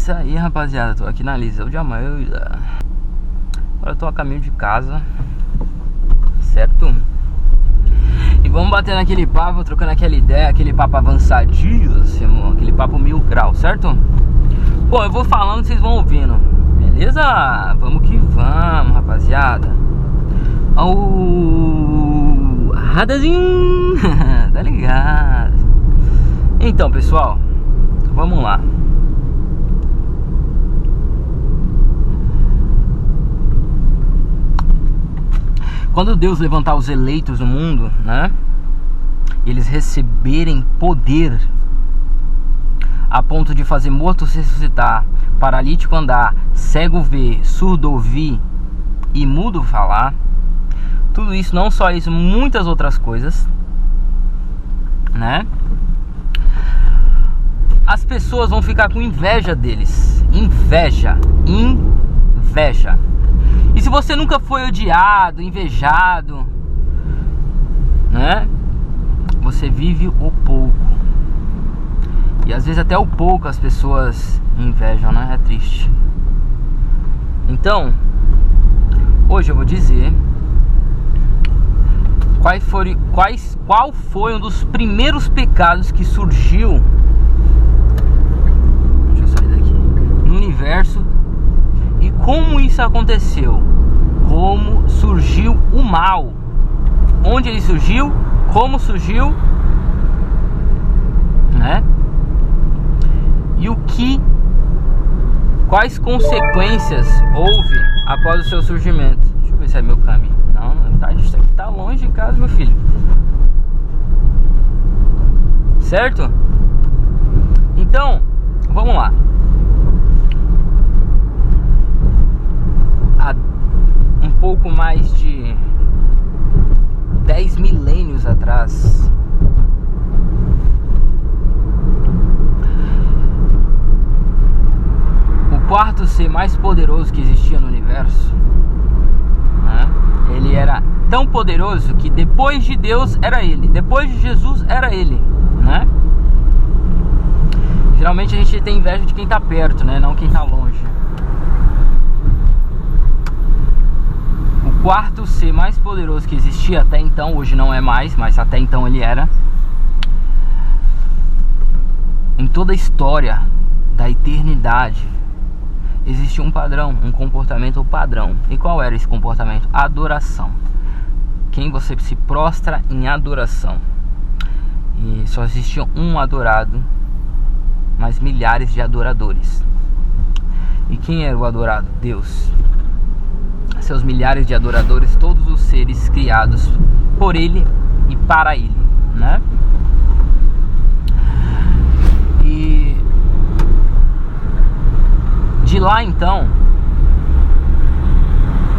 isso aí, rapaziada. Tô aqui na Liceu de Almeida. Agora eu tô a caminho de casa, certo? E vamos bater naquele papo, trocando aquela ideia, aquele papo avançadinho, aquele papo 1000 graus, certo? Bom, eu vou falando, vocês vão ouvindo, beleza? Vamos que vamos, rapaziada. Radazinho, tá ligado? Então, pessoal, vamos lá. Quando Deus levantar os eleitos no mundo, né, eles receberem poder a ponto de fazer morto ressuscitar, paralítico andar, cego ver, surdo ouvir e mudo falar, tudo isso, não só isso, muitas outras coisas, né? As pessoas vão ficar com inveja deles. Inveja. E se você nunca foi odiado, invejado, né? Você vive o pouco. E às vezes até o pouco as pessoas invejam, né? É triste. Então, hoje eu vou dizer qual foi um dos primeiros pecados que surgiu, deixa eu sair daqui, no universo, e como isso aconteceu, como surgiu o mal, onde ele surgiu, como surgiu, né? E quais consequências houve após o seu surgimento. Deixa eu ver se é meu caminho. Não, isso aqui tá longe de casa, meu filho. Certo? Então, vamos lá. Há um pouco mais de 10 milênios atrás, o quarto ser mais poderoso que existia no universo, né? Ele era tão poderoso que depois de Deus era ele, depois de Jesus era ele, né? Geralmente a gente tem inveja de quem tá perto, né? Não quem tá longe. O quarto ser mais poderoso que existia até então, hoje não é mais, mas até então ele era, em toda a história da eternidade, existia um padrão, um comportamento padrão. E qual era esse comportamento? Adoração. Quem você se prostra em adoração. E só existia um adorado, mas milhares de adoradores. E quem era o adorado? Deus. Seus milhares de adoradores, todos os seres criados por ele e para ele, né? E de lá então,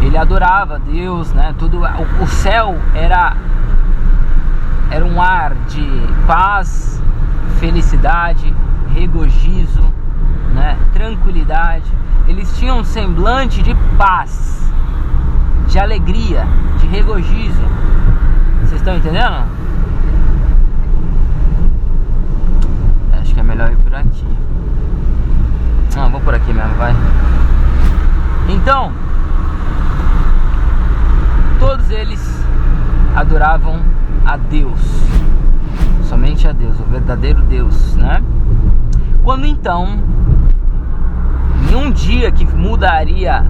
ele adorava Deus, né? Tudo, o céu era um ar de paz, felicidade, regozijo, né? Tranquilidade. Eles tinham um semblante de paz, de alegria, de regozijo. Vocês estão entendendo? Acho que é melhor ir por aqui. Não, vou por aqui mesmo, vai. Então, todos eles adoravam a Deus, somente a Deus, o verdadeiro Deus, né? Quando então, em um dia que mudaria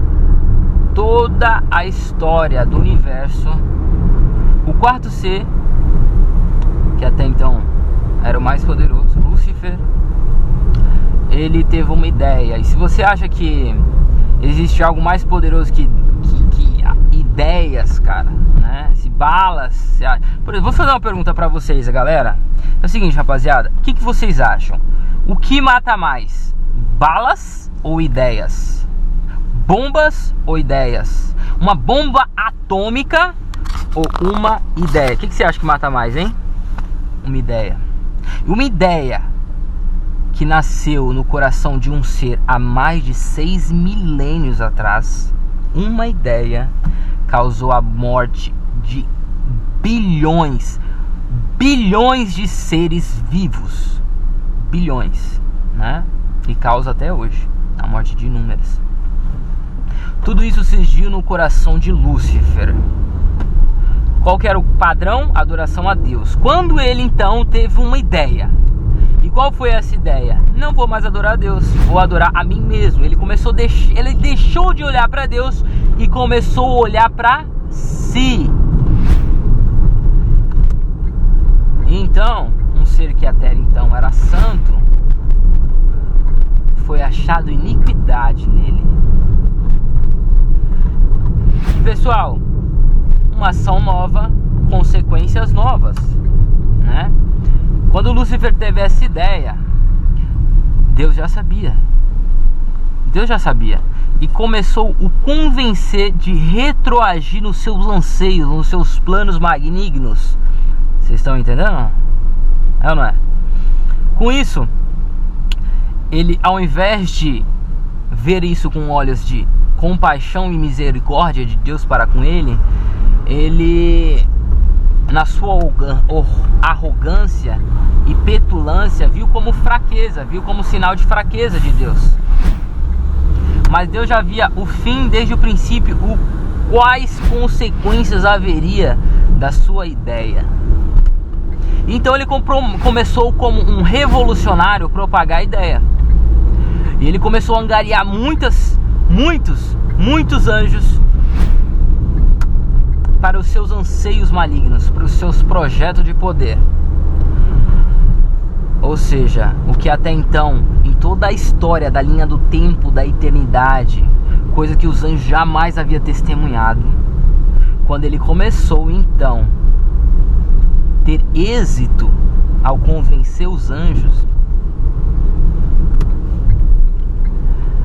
toda a história do universo, o quarto ser, que até então era o mais poderoso, Lúcifer, ele teve uma ideia. E se você acha que existe algo mais poderoso que ideias, cara, né? Se balas, por exemplo, vou fazer uma pergunta pra vocês, galera. É o seguinte, rapaziada, o que vocês acham? O que mata mais? Balas ou ideias? Bombas ou ideias? Uma bomba atômica ou uma ideia? O que você acha que mata mais, hein? Uma ideia. Uma ideia que nasceu no coração de um ser há mais de 6 milênios atrás, uma ideia causou a morte de bilhões de seres vivos. Bilhões, né? E causa até hoje. morte de inúmeras. Tudo isso surgiu no coração de Lúcifer. Qual que era o padrão? Adoração a Deus. Quando ele então teve uma ideia. E qual foi essa ideia? Não vou mais adorar a Deus, vou adorar a mim mesmo. Ele deixou de olhar para Deus e começou a olhar para si. Então, um ser que até então era santo, foi achado iniquidade nele. Pessoal, uma ação nova, consequências novas, né? Quando Lúcifer teve essa ideia, Deus já sabia. E começou a o convencer de retroagir nos seus anseios, nos seus planos malignos. Vocês estão entendendo? É ou não é? Com isso, ele, ao invés de ver isso com olhos de compaixão e misericórdia de Deus para com ele, na sua arrogância e petulância, viu como fraqueza, viu como sinal de fraqueza de Deus. Mas Deus já via o fim desde o princípio, quais consequências haveria da sua ideia. Então ele começou como um revolucionário a propagar a ideia. E ele começou a angariar muitos anjos para os seus anseios malignos, para os seus projetos de poder. Ou seja, o que até então, em toda a história da linha do tempo, da eternidade, coisa que os anjos jamais haviam testemunhado, quando ele começou então ter êxito ao convencer os anjos,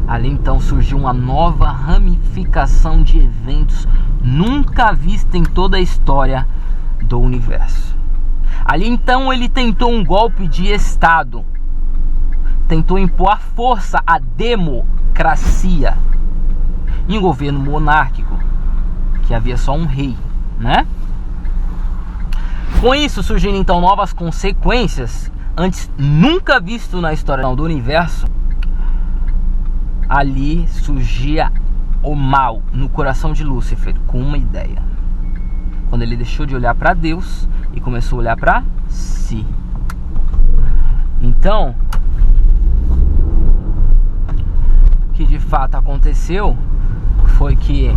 ali então surgiu uma nova ramificação de eventos nunca vista em toda a história do universo. Ali então ele tentou um golpe de Estado, tentou impor à força a democracia em um governo monárquico, que havia só um rei, né? Com isso surgiram então novas consequências, antes nunca visto na história do universo. Ali surgia o mal no coração de Lúcifer com uma ideia. Quando ele deixou de olhar para Deus e começou a olhar para si. Então, o que de fato aconteceu foi que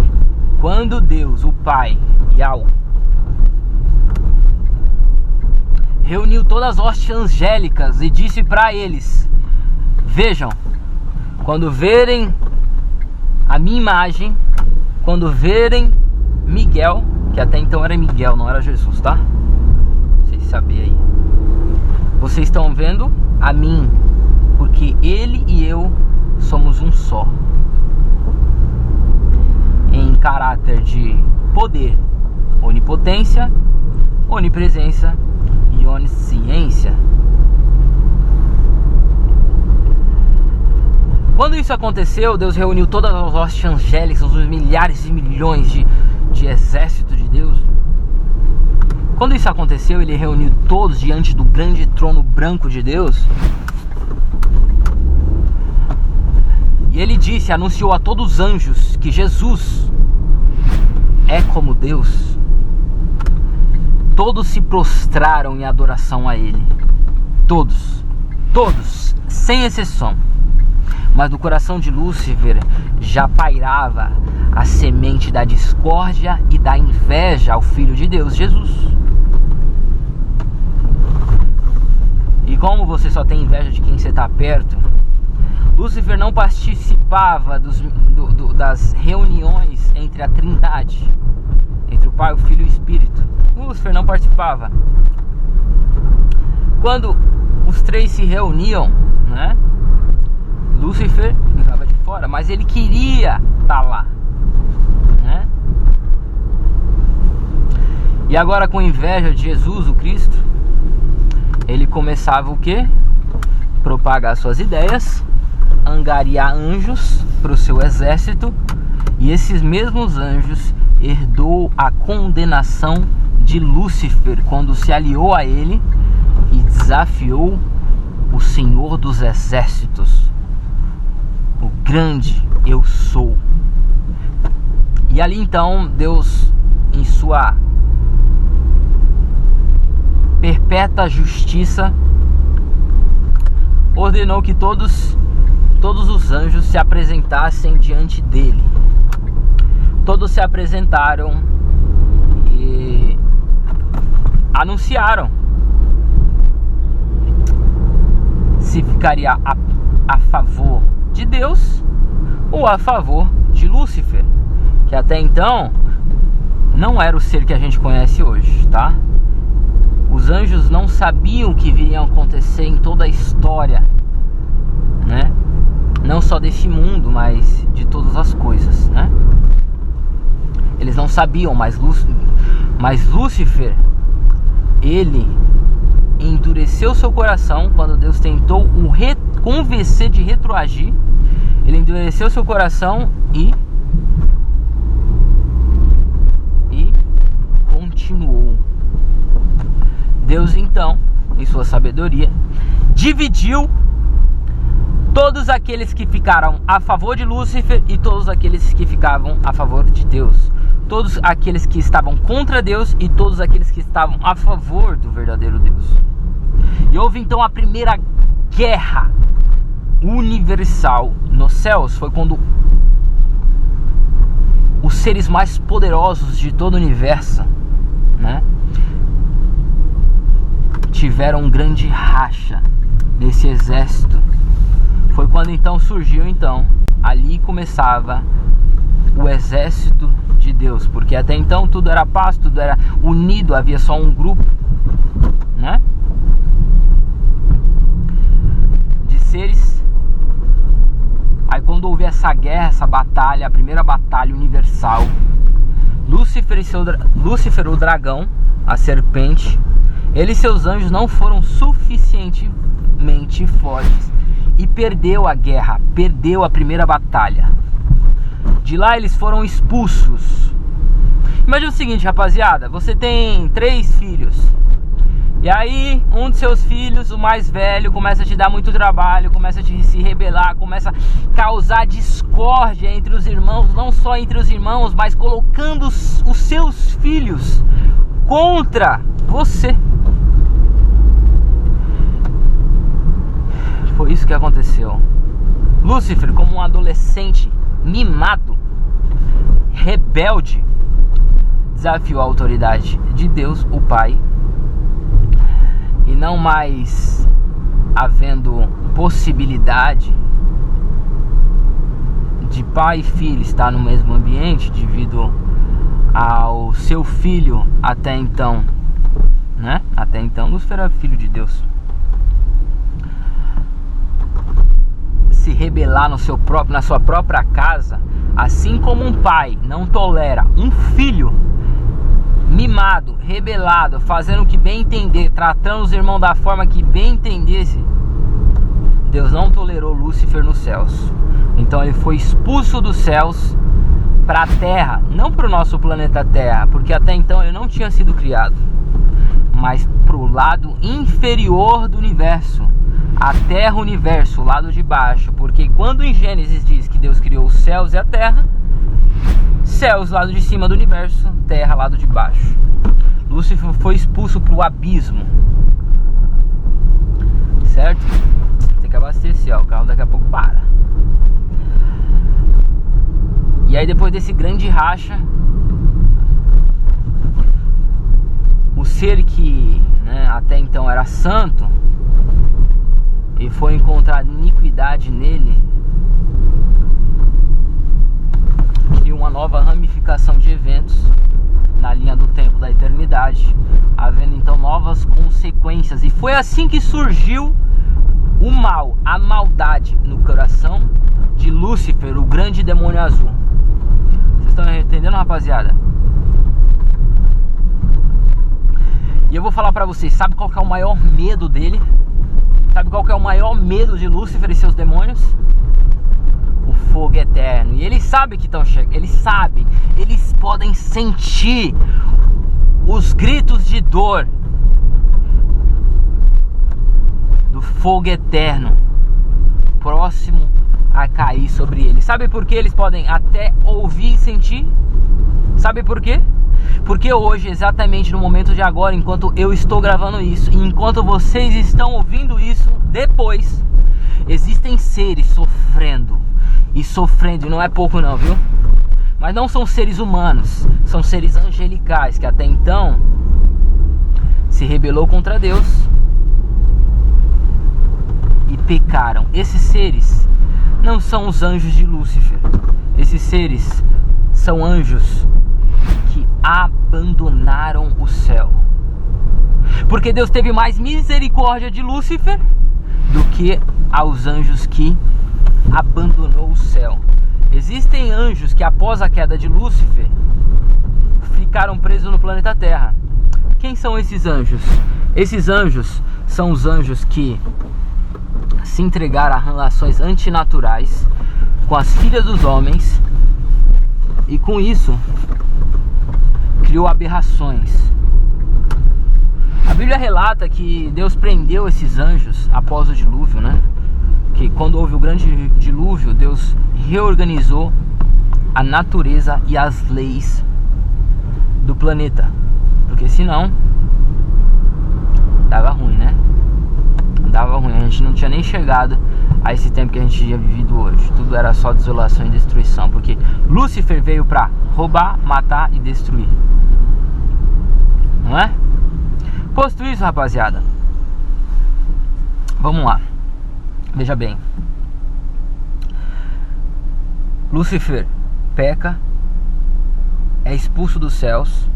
quando Deus, o Pai, Yahweh, reuniu todas as hostes angélicas e disse para eles: vejam, quando verem a minha imagem, quando verem Miguel, que até então era Miguel, não era Jesus, tá? Vocês sabem aí. Vocês estão vendo a mim, porque ele e eu somos um só, em caráter de poder, onipotência, onipresença e onisciência. Quando isso aconteceu, Deus reuniu todas as hostes angélicas, os milhares e milhões de exército de Deus. Quando isso aconteceu, ele reuniu todos diante do grande trono branco de Deus. E ele disse, anunciou a todos os anjos que Jesus é como Deus. Todos se prostraram em adoração a ele. Todos, sem exceção. Mas no coração de Lúcifer já pairava a semente da discórdia e da inveja ao Filho de Deus, Jesus. E como você só tem inveja de quem você está perto, Lúcifer não participava das reuniões entre a Trindade, entre o Pai, o Filho e o Espírito. Lúcifer não participava. Quando os três se reuniam, né, Lúcifer ficava de fora, mas ele queria estar lá, né? E agora, com inveja de Jesus, o Cristo, ele começava o quê? Propagar suas ideias, angariar anjos para o seu exército, e esses mesmos anjos herdou a condenação de Lúcifer quando se aliou a ele e desafiou o Senhor dos Exércitos, o grande eu sou. E ali então Deus, em sua perpétua justiça, ordenou que todos os anjos se apresentassem diante dele. Todos se apresentaram e anunciaram se ficaria a favor de Deus ou a favor de Lúcifer, que até então não era o ser que a gente conhece hoje, tá? Os anjos não sabiam o que viria a acontecer em toda a história, né? Não só desse mundo, mas de todas as coisas, né? Eles não sabiam, mas Lúcifer, ele endureceu seu coração quando Deus tentou o convencer de retroagir. Ele endureceu seu coração e continuou. Deus então, em sua sabedoria, dividiu todos aqueles que ficaram a favor de Lúcifer e todos aqueles que ficavam a favor de Deus. Todos aqueles que estavam contra Deus e todos aqueles que estavam a favor do verdadeiro Deus. E houve então a primeira guerra universal nos céus. Foi quando os seres mais poderosos de todo o universo, né, tiveram um grande racha nesse exército. Foi quando então surgiu, ali começava o exército de Deus, porque até então tudo era paz, tudo era unido, havia só um grupo, né, de seres. Aí quando houve essa guerra, essa batalha, a primeira batalha universal, Lúcifer, o dragão, a serpente, ele e seus anjos não foram suficientemente fortes e perdeu a guerra, perdeu a primeira batalha. De lá eles foram expulsos. Imagina o seguinte, rapaziada, você tem 3 filhos. E aí um de seus filhos, o mais velho, começa a te dar muito trabalho, começa a se rebelar, começa a causar discórdia entre os irmãos, não só entre os irmãos, mas colocando os seus filhos contra você. Foi isso que aconteceu. Lúcifer, como um adolescente mimado, rebelde, desafiou a autoridade de Deus, o Pai, e não mais havendo possibilidade de pai e filho estar no mesmo ambiente devido ao seu filho até então, né? Até então Lúcifer era filho de Deus. Se rebelar na sua própria casa, assim como um pai não tolera um filho mimado, rebelado, fazendo o que bem entender, tratando os irmãos da forma que bem entendesse, Deus não tolerou Lúcifer nos céus. Então ele foi expulso dos céus para a Terra, não para o nosso planeta Terra, porque até então ele não tinha sido criado, mas para o lado inferior do universo, a Terra, o universo, o lado de baixo. Porque quando em Gênesis diz que Deus criou os céus e a Terra, céus lado de cima do universo, Terra lado de baixo. Lúcifer foi expulso para o abismo, certo? Tem que abastecer, ó, o carro daqui a pouco para. E aí depois desse grande racha, o ser que, né, até então era santo, e foi encontrada iniquidade nele, criou uma nova ramificação de eventos na linha do tempo da eternidade, havendo então novas consequências. E foi assim que surgiu o mal, a maldade no coração de Lúcifer, o grande demônio azul. Vocês estão entendendo, rapaziada? E eu vou falar pra vocês, sabe qual que é o maior medo dele? Sabe qual que é o maior medo de Lúcifer e seus demônios? O fogo eterno. E eles sabem que estão chegando. Eles sabem. Eles podem sentir os gritos de dor do fogo eterno próximo a cair sobre eles. Sabe por que eles podem até ouvir e sentir? Sabe por quê? Porque hoje, exatamente no momento de agora, enquanto eu estou gravando isso, e enquanto vocês estão ouvindo isso depois, existem seres sofrendo. E sofrendo, e não é pouco não, viu? Mas não são seres humanos, são seres angelicais, que até então se rebelou contra Deus e pecaram. Esses seres não são os anjos de Lúcifer. Esses seres são anjos que abandonaram o céu. Porque Deus teve mais misericórdia de Lúcifer do que aos anjos que abandonou o céu. Existem anjos que após a queda de Lúcifer ficaram presos no planeta Terra. Quem são esses anjos? Esses anjos são os anjos que se entregaram a relações antinaturais com as filhas dos homens e com isso criou aberrações. A Bíblia relata que Deus prendeu esses anjos após o dilúvio, né? Que quando houve o grande dilúvio, Deus reorganizou a natureza e as leis do planeta. Porque senão dava ruim, né? Dava ruim, a gente não tinha nem chegado a esse tempo que a gente tinha vivido hoje. Tudo era só desolação e destruição, porque Lúcifer veio para roubar, matar e destruir. Não é? Posto isso, rapaziada, vamos lá. Veja bem, Lúcifer peca, é expulso dos céus,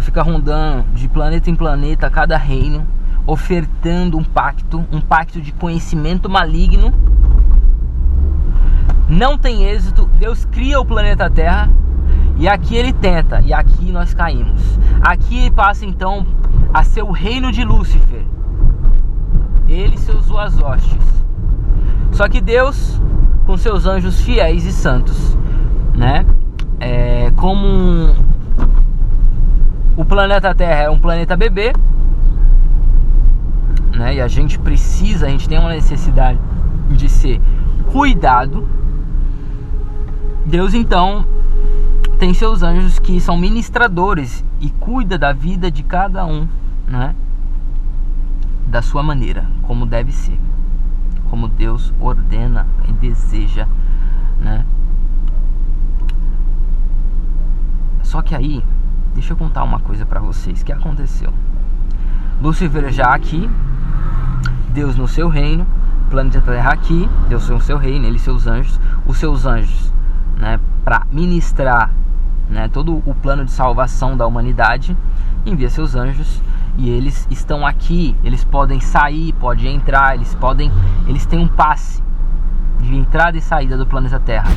fica rondando de planeta em planeta cada reino, ofertando um pacto de conhecimento maligno. Não tem êxito. Deus cria o planeta Terra e aqui ele tenta, e aqui nós caímos. Aqui passa então a ser o reino de Lúcifer, ele e seus hostes. Só que Deus, com seus anjos fiéis e santos, né? Como o planeta Terra é um planeta bebê, né? E a gente tem uma necessidade de ser cuidado. Deus então tem seus anjos que são ministradores e cuida da vida de cada um, né? Da sua maneira, como deve ser, como Deus ordena e deseja, né? Só que aí, deixa eu contar uma coisa pra vocês. O que aconteceu? Lúcifer já aqui, Deus no seu reino, planeta Terra aqui, Deus no seu reino, ele e seus anjos. Os seus anjos, né, para ministrar, né, todo o plano de salvação da humanidade, envia seus anjos. E eles estão aqui, eles podem sair, podem entrar, eles têm um passe de entrada e saída do planeta Terra.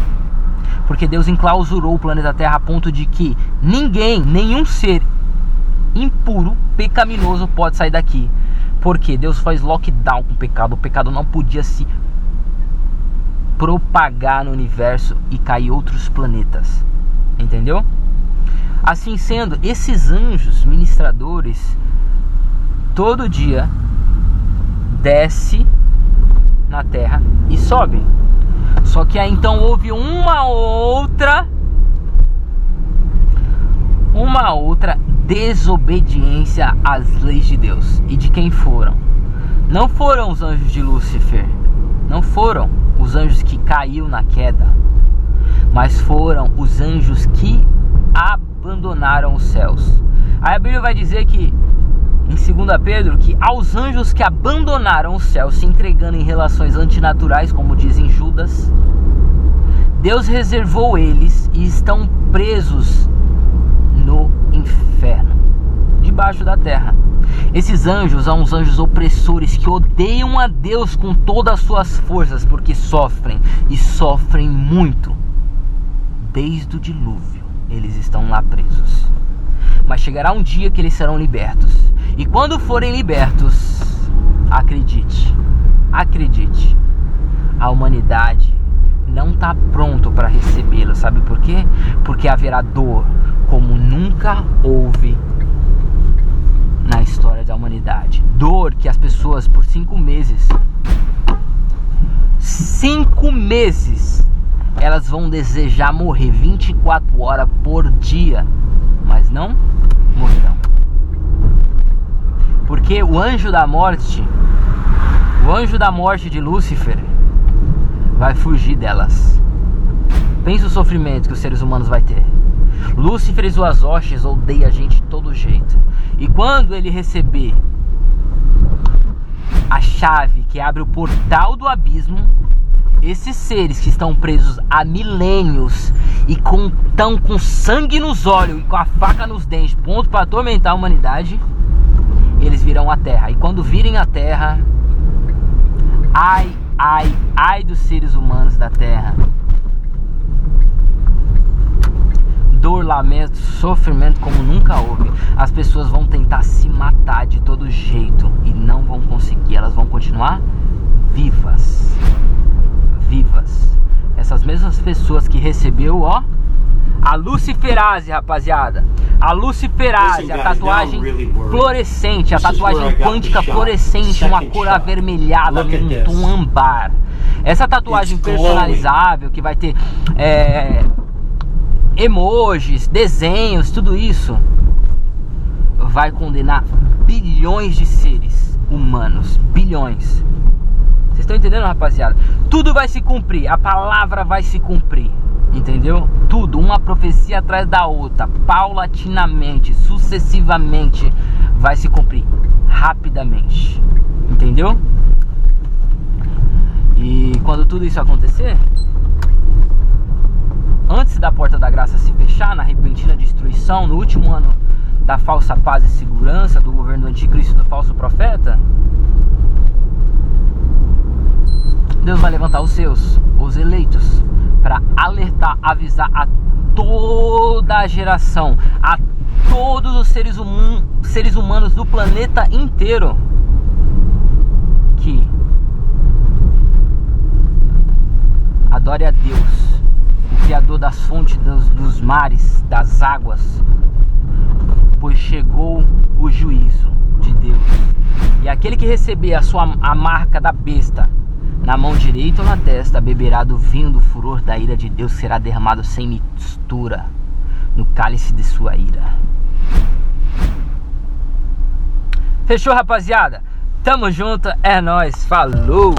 Porque Deus enclausurou o planeta Terra a ponto de que nenhum ser impuro, pecaminoso pode sair daqui. Porque Deus faz lockdown com o pecado não podia se propagar no universo e cair outros planetas. Entendeu? Assim sendo, esses anjos ministradores todo dia desce na Terra e sobe. Só que aí então houve uma outra desobediência às leis de Deus. E de quem foram? Não foram os anjos de Lúcifer, não foram os anjos que caiu na queda, mas foram os anjos que abandonaram os céus. Aí a Bíblia vai dizer que em 2 Pedro, que aos anjos que abandonaram o céu, se entregando em relações antinaturais, como dizem Judas, Deus reservou eles e estão presos no inferno, debaixo da terra. Esses anjos são os anjos opressores que odeiam a Deus com todas as suas forças, porque sofrem e sofrem muito. Desde o dilúvio eles estão lá presos. Mas chegará um dia que eles serão libertos. E quando forem libertos, acredite, a humanidade não está pronto para recebê-lo. Sabe por quê? Porque haverá dor como nunca houve na história da humanidade. Dor que as pessoas por 5 meses 5 meses elas vão desejar morrer 24 horas por dia, mas não morrerão. Porque o anjo da morte de Lúcifer vai fugir delas. Pensa o sofrimento que os seres humanos vai ter. Lúcifer e suas hostes odeia a gente de todo jeito. E quando ele receber a chave que abre o portal do abismo, esses seres que estão presos há milênios e estão com sangue nos olhos e com a faca nos dentes, ponto para atormentar a humanidade, eles virão a terra. E quando virem a terra, ai, ai, ai dos seres humanos da terra. Dor, lamento, sofrimento como nunca houve. As pessoas vão tentar se matar de todo jeito e não vão conseguir. Elas vão continuar vivas. Vivas. Essas mesmas pessoas que recebeu, ó, a luciferase, rapaziada. A luciferase, a tatuagem fluorescente, a tatuagem quântica fluorescente, uma cor avermelhada num tom âmbar. Essa tatuagem personalizável que vai ter emojis, desenhos, tudo isso vai condenar bilhões de seres humanos. Bilhões. Vocês estão entendendo, rapaziada? Tudo vai se cumprir, a palavra vai se cumprir. Entendeu? Tudo, uma profecia atrás da outra, paulatinamente, sucessivamente, vai se cumprir rapidamente. Entendeu? E quando tudo isso acontecer, antes da porta da graça se fechar, na repentina destruição, no último ano da falsa paz e segurança, do governo do anticristo e do falso profeta, Deus vai levantar os seus, os eleitos, para alertar, avisar a toda a geração, a todos os seres humanos do planeta inteiro, que adore a Deus, o Criador das fontes, dos mares, das águas, pois chegou o juízo de Deus. E aquele que receber a marca da besta na mão direita ou na testa, beberá do vinho do furor da ira de Deus, será derramado sem mistura no cálice de sua ira. Fechou, rapaziada? Tamo junto, é nóis, falou!